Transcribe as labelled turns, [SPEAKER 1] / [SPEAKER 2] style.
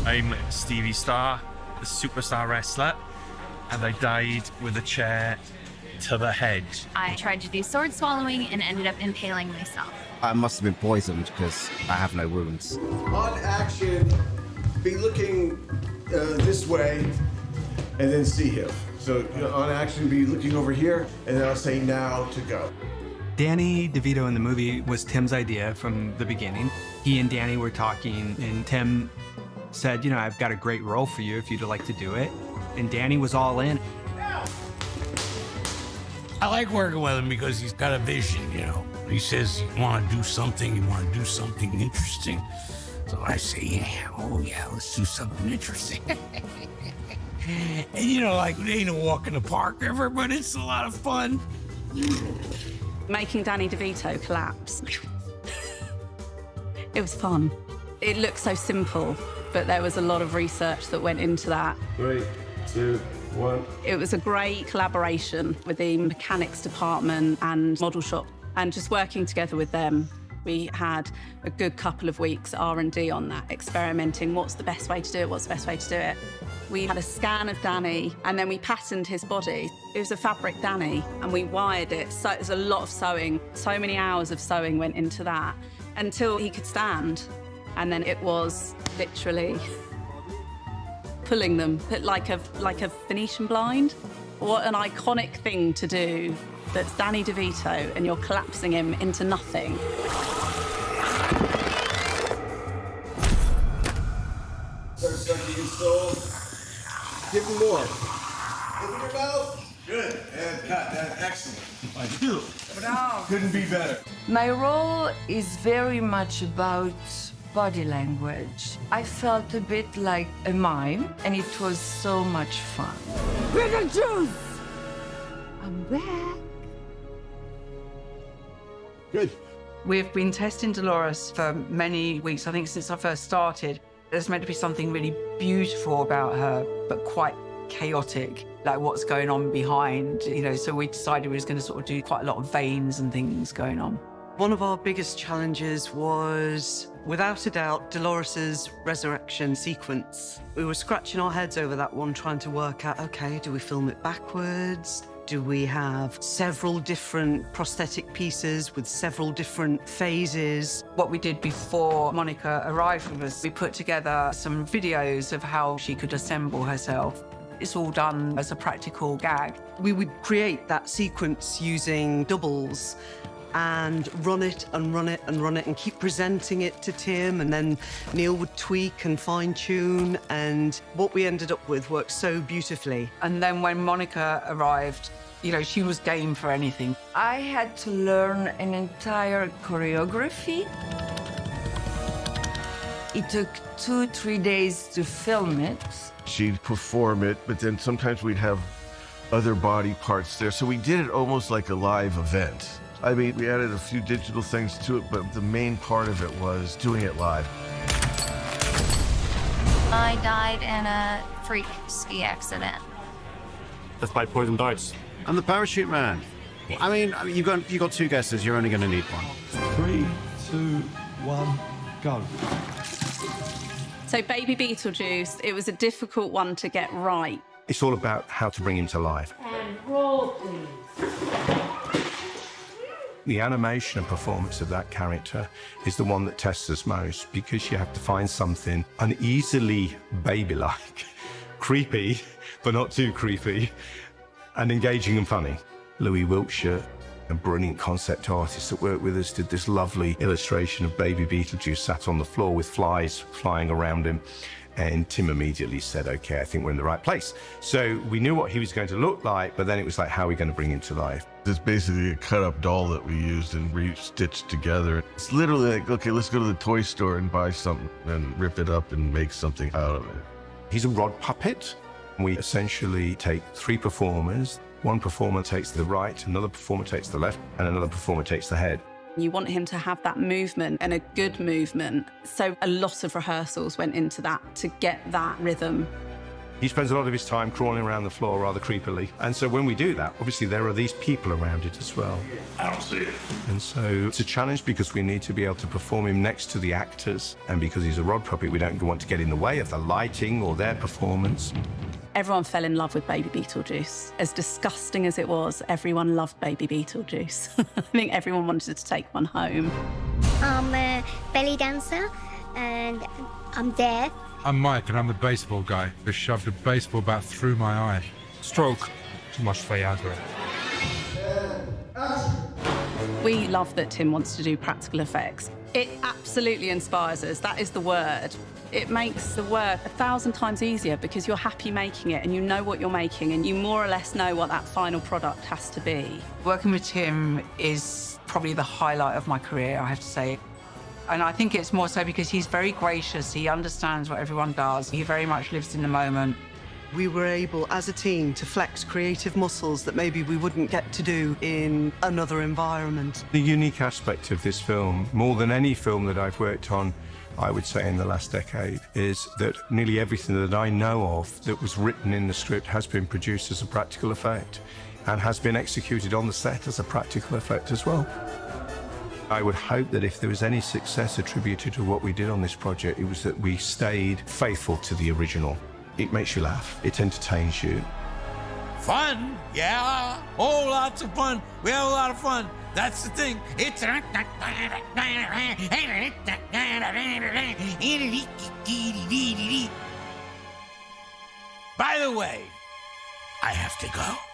[SPEAKER 1] I'm Stevie Starr, the superstar wrestler, and I died with a chair to the head.
[SPEAKER 2] I tried to do sword swallowing and ended up impaling myself.
[SPEAKER 3] I must have been poisoned because I have no wounds.
[SPEAKER 4] On action, be looking this way and then see him. So on action, be looking over here, and then I'll say now to go.
[SPEAKER 5] Danny DeVito in the movie was Tim's idea from the beginning. He and Danny were talking, and Tim said, you know, I've got a great role for you if you'd like to do it. And Danny was all in.
[SPEAKER 6] I like working with him because he's got a vision, you know. He says you want to do something interesting. So I say, yeah, oh yeah, let's do something interesting. And you know, like, it ain't a walk in the park ever, but it's a lot of fun.
[SPEAKER 7] Making Danny DeVito collapse. It was fun. It looked so simple, but there was a lot of research that went into that.
[SPEAKER 4] 3, 2, 1.
[SPEAKER 7] It was a great collaboration with the mechanics department and model shop, and just working together with them. We had a good couple of weeks R&D on that, experimenting. What's the best way to do it? What's the best way to do it? We had a scan of Danny, and then we patterned his body. It was a fabric Danny, and we wired it. So it was a lot of sewing. So many hours of sewing went into that until he could stand. And then it was literally pulling them, like a Venetian blind. What an iconic thing to do. That's Danny DeVito, and you're collapsing him into nothing.
[SPEAKER 4] Start sucking his soul. Give him more. Open your mouth. Good. And cut. That's excellent. I do.
[SPEAKER 8] Bravo.
[SPEAKER 4] Couldn't be better.
[SPEAKER 8] My role is very much about body language. I felt a bit like a mime, and it was so much fun. Beetlejuice! I'm back.
[SPEAKER 4] Good.
[SPEAKER 9] We've been testing Dolores for many weeks, I think since I first started. There's meant to be something really beautiful about her, but quite chaotic, like what's going on behind, you know, so we decided we was going to sort of do quite a lot of veins and things going on.
[SPEAKER 10] One of our biggest challenges was, without a doubt, Dolores's resurrection sequence. We were scratching our heads over that one, trying to work out, okay, do we film it backwards? Do we have several different prosthetic pieces with several different phases?
[SPEAKER 9] What we did before Monica arrived was we put together some videos of how she could assemble herself. It's all done as a practical gag.
[SPEAKER 10] We would create that sequence using doubles and run it and run it and run it and keep presenting it to Tim, and then Neil would tweak and fine-tune, and what we ended up with worked so beautifully.
[SPEAKER 9] And then when Monica arrived, you know, she was game for anything.
[SPEAKER 8] I had to learn an entire choreography. It took 2-3 days to film it.
[SPEAKER 4] She'd perform it, but then sometimes we'd have other body parts there. So we did it almost like a live event. I mean, we added a few digital things to it, but the main part of it was doing it live.
[SPEAKER 2] I died in a freak ski accident.
[SPEAKER 1] That's by poison darts.
[SPEAKER 3] I'm the parachute man. I mean, you've got 2 guesses. You're only going to need one.
[SPEAKER 11] 3, 2, 1, go.
[SPEAKER 7] So Baby Beetlejuice, it was a difficult one to get right.
[SPEAKER 11] It's all about how to bring him to life.
[SPEAKER 8] And roll, please.
[SPEAKER 11] The animation and performance of that character is the one that tests us most, because you have to find something uneasily baby-like, creepy, but not too creepy, and engaging and funny. Louis Wiltshire, a brilliant concept artist that worked with us, did this lovely illustration of Baby Beetlejuice sat on the floor with flies flying around him. And Tim immediately said, okay, I think we're in the right place. So we knew what he was going to look like, but then it was like, how are we going to bring him to life?
[SPEAKER 4] It's basically a cut-up doll that we used and re-stitched together. It's literally like, okay, let's go to the toy store and buy something and rip it up and make something out of it.
[SPEAKER 11] He's a rod puppet. We essentially take 3 performers. One performer takes the right, another performer takes the left, and another performer takes the head.
[SPEAKER 7] You want him to have that movement, and a good movement. So a lot of rehearsals went into that to get that rhythm.
[SPEAKER 11] He spends a lot of his time crawling around the floor rather creepily. And so when we do that, obviously there are these people around it as well.
[SPEAKER 6] I don't see it.
[SPEAKER 11] And so it's a challenge because we need to be able to perform him next to the actors. And because he's a rod puppet, we don't want to get in the way of the lighting or their performance.
[SPEAKER 7] Everyone fell in love with Baby Beetlejuice. As disgusting as it was, everyone loved Baby Beetlejuice. I think everyone wanted to take one home.
[SPEAKER 12] I'm a belly dancer and I'm deaf.
[SPEAKER 13] I'm Mike, and I'm the baseball guy who shoved a baseball bat through my eye. Stroke. Too much Viagra.
[SPEAKER 7] We love that Tim wants to do practical effects. It absolutely inspires us. That is the word. It makes the work 1,000 times easier because you're happy making it and you know what you're making and you more or less know what that final product has to be.
[SPEAKER 9] Working with Tim is probably the highlight of my career, I have to say. And I think it's more so because he's very gracious. He understands what everyone does. He very much lives in the moment.
[SPEAKER 10] We were able, as a team, to flex creative muscles that maybe we wouldn't get to do in another environment.
[SPEAKER 11] The unique aspect of this film, more than any film that I've worked on, I would say in the last decade, is that nearly everything that I know of that was written in the script has been produced as a practical effect and has been executed on the set as a practical effect as well. I would hope that if there was any success attributed to what we did on this project, it was that we stayed faithful to the original. It makes you laugh, it entertains you.
[SPEAKER 6] Fun? Yeah. Oh, lots of fun. We have a lot of fun. That's the thing. It's... By the way, I have to go.